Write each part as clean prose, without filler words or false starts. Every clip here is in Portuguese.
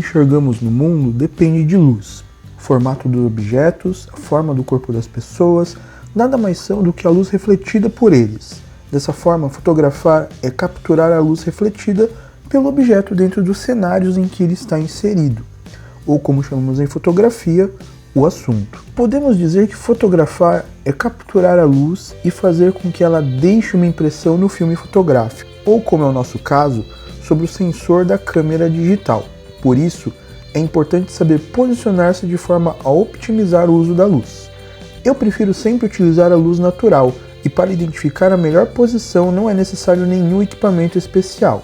enxergamos no mundo depende de luz. O formato dos objetos, a forma do corpo das pessoas, nada mais são do que a luz refletida por eles. Dessa forma, fotografar é capturar a luz refletida pelo objeto dentro dos cenários em que ele está inserido, ou como chamamos em fotografia, o assunto. Podemos dizer que fotografar é capturar a luz e fazer com que ela deixe uma impressão no filme fotográfico, ou como é o nosso caso, sobre o sensor da câmera digital. Por isso, é importante saber posicionar-se de forma a otimizar o uso da luz. Eu prefiro sempre utilizar a luz natural, e para identificar a melhor posição não é necessário nenhum equipamento especial.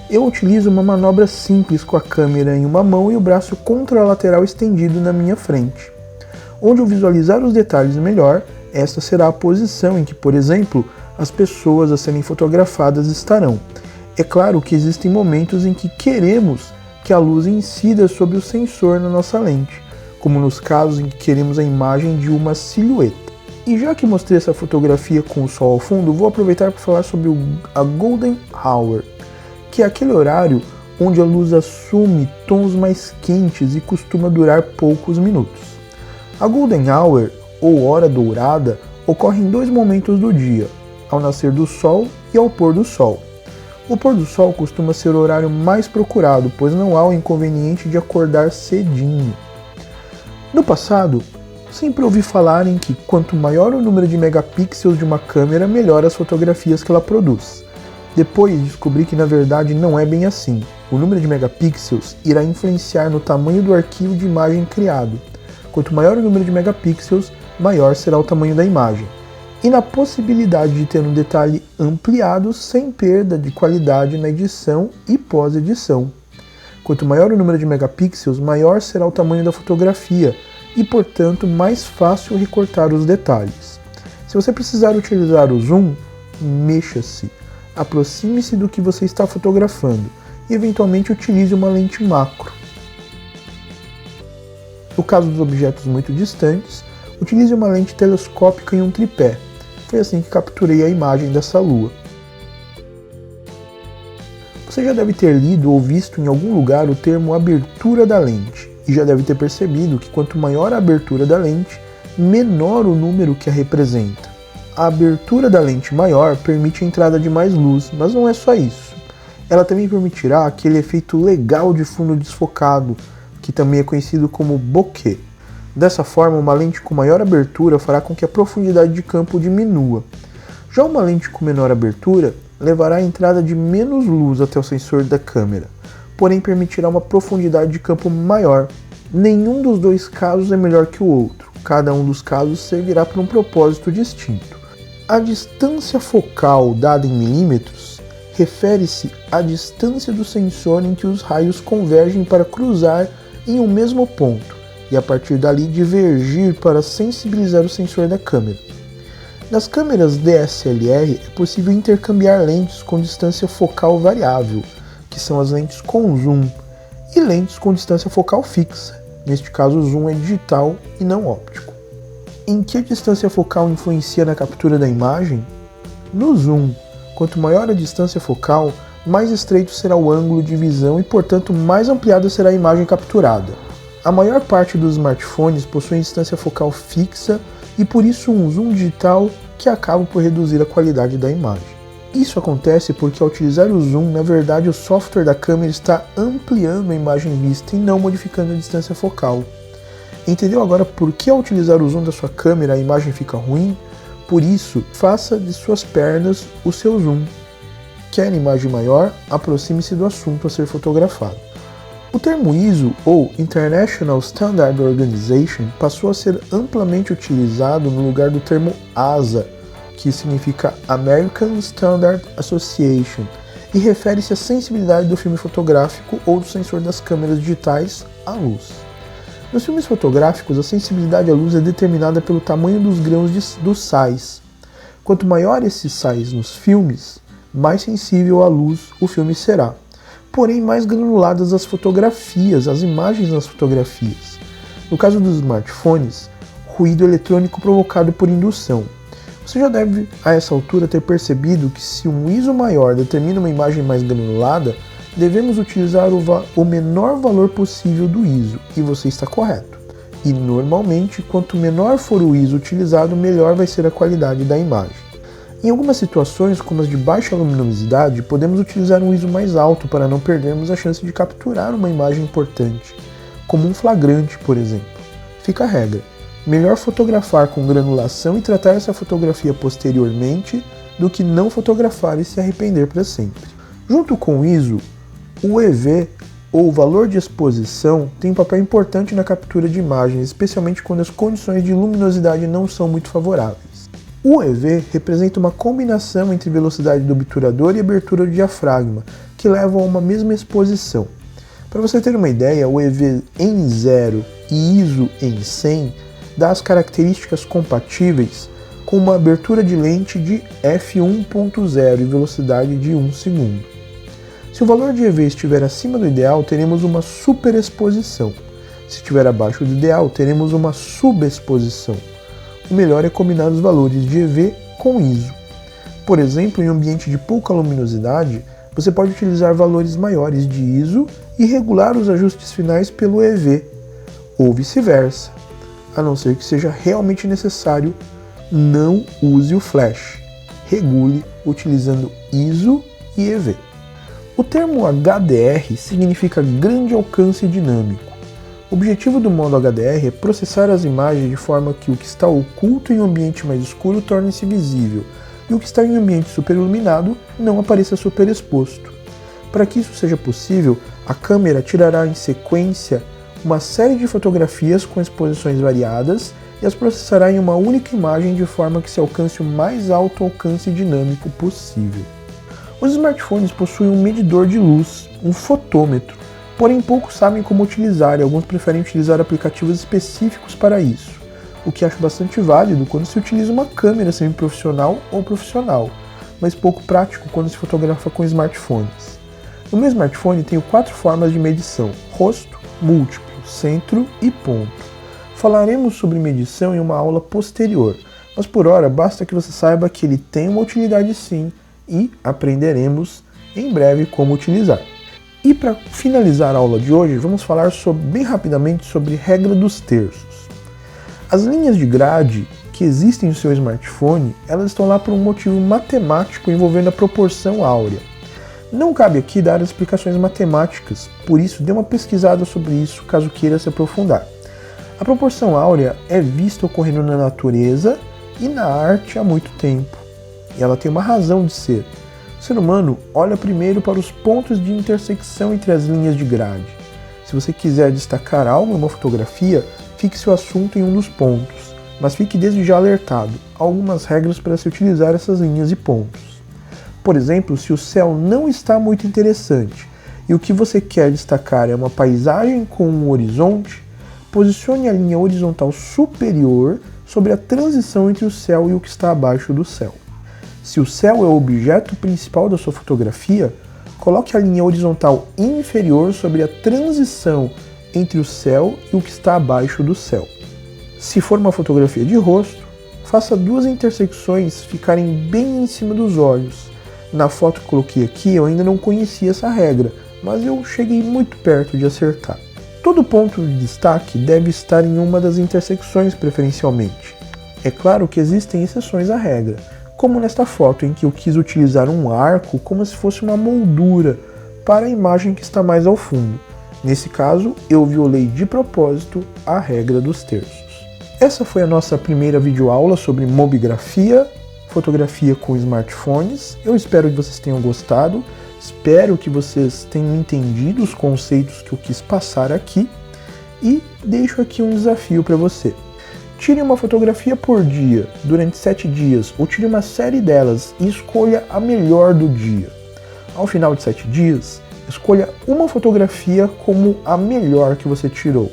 Eu utilizo uma manobra simples com a câmera em uma mão e o braço contralateral estendido na minha frente. Onde eu visualizar os detalhes melhor, esta será a posição em que, por exemplo, as pessoas a serem fotografadas estarão. É claro que existem momentos em que queremos que a luz incida sobre o sensor na nossa lente, como nos casos em que queremos a imagem de uma silhueta. E já que mostrei essa fotografia com o sol ao fundo, vou aproveitar para falar sobre a Golden Hour, que é aquele horário onde a luz assume tons mais quentes e costuma durar poucos minutos. A Golden Hour, ou Hora Dourada, ocorre em dois momentos do dia, ao nascer do sol e ao pôr do sol. O pôr do sol costuma ser o horário mais procurado, pois não há o inconveniente de acordar cedinho. No passado, sempre ouvi falar em que quanto maior o número de megapixels de uma câmera, melhor as fotografias que ela produz. Depois descobri que na verdade não é bem assim. O número de megapixels irá influenciar no tamanho do arquivo de imagem criado. Quanto maior o número de megapixels, maior será o tamanho da imagem. E na possibilidade de ter um detalhe ampliado sem perda de qualidade na edição e pós-edição. Quanto maior o número de megapixels, maior será o tamanho da fotografia e, portanto, mais fácil recortar os detalhes. Se você precisar utilizar o zoom, mexa-se. Aproxime-se do que você está fotografando e eventualmente utilize uma lente macro. No caso dos objetos muito distantes, utilize uma lente telescópica em um tripé. Foi assim que capturei a imagem dessa lua. Você já deve ter lido ou visto em algum lugar o termo abertura da lente e já deve ter percebido que quanto maior a abertura da lente, menor o número que a representa. A abertura da lente maior permite a entrada de mais luz, mas não é só isso. Ela também permitirá aquele efeito legal de fundo desfocado, que também é conhecido como bokeh. Dessa forma, uma lente com maior abertura fará com que a profundidade de campo diminua. Já uma lente com menor abertura levará a entrada de menos luz até o sensor da câmera, porém permitirá uma profundidade de campo maior. Nenhum dos dois casos é melhor que o outro, cada um dos casos servirá para um propósito distinto. A distância focal dada em milímetros refere-se à distância do sensor em que os raios convergem para cruzar em um mesmo ponto e a partir dali divergir para sensibilizar o sensor da câmera. Nas câmeras DSLR é possível intercambiar lentes com distância focal variável, que são as lentes com zoom, e lentes com distância focal fixa, neste caso o zoom é digital e não óptico. Em que a distância focal influencia na captura da imagem? No zoom, quanto maior a distância focal, mais estreito será o ângulo de visão e, portanto, mais ampliada será a imagem capturada. A maior parte dos smartphones possuem distância focal fixa e, por isso, um zoom digital que acaba por reduzir a qualidade da imagem. Isso acontece porque, ao utilizar o zoom, na verdade, o software da câmera está ampliando a imagem vista e não modificando a distância focal. Entendeu agora por que ao utilizar o zoom da sua câmera a imagem fica ruim? Por isso, faça de suas pernas o seu zoom. Quer imagem maior? Aproxime-se do assunto a ser fotografado. O termo ISO, ou International Standard Organization, passou a ser amplamente utilizado no lugar do termo ASA, que significa American Standard Association, e refere-se à sensibilidade do filme fotográfico ou do sensor das câmeras digitais à luz. Nos filmes fotográficos, a sensibilidade à luz é determinada pelo tamanho dos grãos dos sais. Quanto maior esses sais nos filmes, mais sensível à luz o filme será. Porém, mais granuladas as fotografias, as imagens nas fotografias. No caso dos smartphones, ruído eletrônico provocado por indução. Você já deve, a essa altura, ter percebido que se um ISO maior determina uma imagem mais granulada, devemos utilizar o menor valor possível do ISO, e você está correto. E normalmente, quanto menor for o ISO utilizado, melhor vai ser a qualidade da imagem. Em algumas situações, como as de baixa luminosidade, podemos utilizar um ISO mais alto para não perdermos a chance de capturar uma imagem importante, como um flagrante, por exemplo. Fica a regra: melhor fotografar com granulação e tratar essa fotografia posteriormente do que não fotografar e se arrepender para sempre. Junto com o ISO, o EV, ou valor de exposição, tem um papel importante na captura de imagens, especialmente quando as condições de luminosidade não são muito favoráveis. O EV representa uma combinação entre velocidade do obturador e abertura do diafragma, que levam a uma mesma exposição. Para você ter uma ideia, o EV em 0 e ISO em 100 dá as características compatíveis com uma abertura de lente de f1.0 e velocidade de 1 segundo. Se o valor de EV estiver acima do ideal, teremos uma superexposição. Se estiver abaixo do ideal, teremos uma subexposição. O melhor é combinar os valores de EV com ISO. Por exemplo, em um ambiente de pouca luminosidade, você pode utilizar valores maiores de ISO e regular os ajustes finais pelo EV, ou vice-versa. A não ser que seja realmente necessário, não use o flash. Regule utilizando ISO e EV. O termo HDR significa grande alcance dinâmico. O objetivo do modo HDR é processar as imagens de forma que o que está oculto em um ambiente mais escuro torne-se visível e o que está em um ambiente superiluminado não apareça superexposto. Para que isso seja possível, a câmera tirará em sequência uma série de fotografias com exposições variadas e as processará em uma única imagem de forma que se alcance o mais alto alcance dinâmico possível. Os smartphones possuem um medidor de luz, um fotômetro, porém poucos sabem como utilizar e alguns preferem utilizar aplicativos específicos para isso, o que acho bastante válido quando se utiliza uma câmera semi-profissional ou profissional, mas pouco prático quando se fotografa com smartphones. No meu smartphone tenho 4 formas de medição: rosto, múltiplo, centro e ponto. Falaremos sobre medição em uma aula posterior, mas por hora basta que você saiba que ele tem uma utilidade sim e aprenderemos em breve como utilizar. E para finalizar a aula de hoje, vamos falar bem rapidamente sobre regra dos terços. As linhas de grade que existem no seu smartphone, elas estão lá por um motivo matemático envolvendo a proporção áurea. Não cabe aqui dar explicações matemáticas, por isso dê uma pesquisada sobre isso caso queira se aprofundar. A proporção áurea é vista ocorrendo na natureza e na arte há muito tempo, e ela tem uma razão de ser. O ser humano olha primeiro para os pontos de intersecção entre as linhas de grade. Se você quiser destacar algo em uma fotografia, fixe o assunto em um dos pontos, mas fique desde já alertado. Há algumas regras para se utilizar essas linhas e pontos. Por exemplo, se o céu não está muito interessante e o que você quer destacar é uma paisagem com um horizonte, posicione a linha horizontal superior sobre a transição entre o céu e o que está abaixo do céu. Se o céu é o objeto principal da sua fotografia, coloque a linha horizontal inferior sobre a transição entre o céu e o que está abaixo do céu. Se for uma fotografia de rosto, faça 2 intersecções ficarem bem em cima dos olhos. Na foto que coloquei aqui eu ainda não conhecia essa regra, mas eu cheguei muito perto de acertar. Todo ponto de destaque deve estar em uma das intersecções preferencialmente. É claro que existem exceções à regra, como nesta foto em que eu quis utilizar um arco como se fosse uma moldura para a imagem que está mais ao fundo. Nesse caso, eu violei de propósito a regra dos terços. Essa foi a nossa primeira videoaula sobre mobigrafia, fotografia com smartphones. Eu espero que vocês tenham gostado, espero que vocês tenham entendido os conceitos que eu quis passar aqui e deixo aqui um desafio para você. Tire uma fotografia por dia, durante 7 dias, ou tire uma série delas e escolha a melhor do dia. Ao final de 7 dias, escolha uma fotografia como a melhor que você tirou,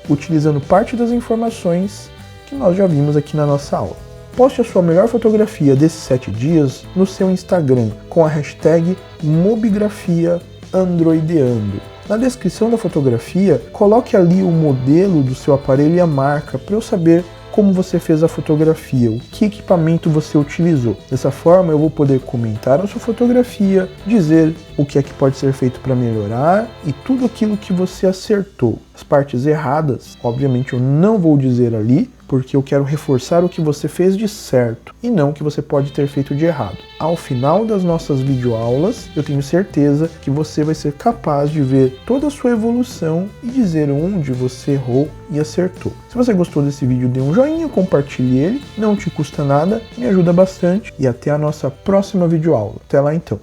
utilizando parte das informações que nós já vimos aqui na nossa aula. Poste a sua melhor fotografia desses 7 dias no seu Instagram com a hashtag mobigrafiaandroideando. Na descrição da fotografia, coloque ali o modelo do seu aparelho e a marca para eu saber como você fez a fotografia, o que equipamento você utilizou. Dessa forma eu vou poder comentar a sua fotografia, dizer o que é que pode ser feito para melhorar e tudo aquilo que você acertou. As partes erradas, obviamente eu não vou dizer ali, porque eu quero reforçar o que você fez de certo e não o que você pode ter feito de errado. Ao final das nossas videoaulas, eu tenho certeza que você vai ser capaz de ver toda a sua evolução e dizer onde você errou e acertou. Se você gostou desse vídeo, dê um joinha, compartilhe ele, não te custa nada, me ajuda bastante e até a nossa próxima videoaula. Até lá então.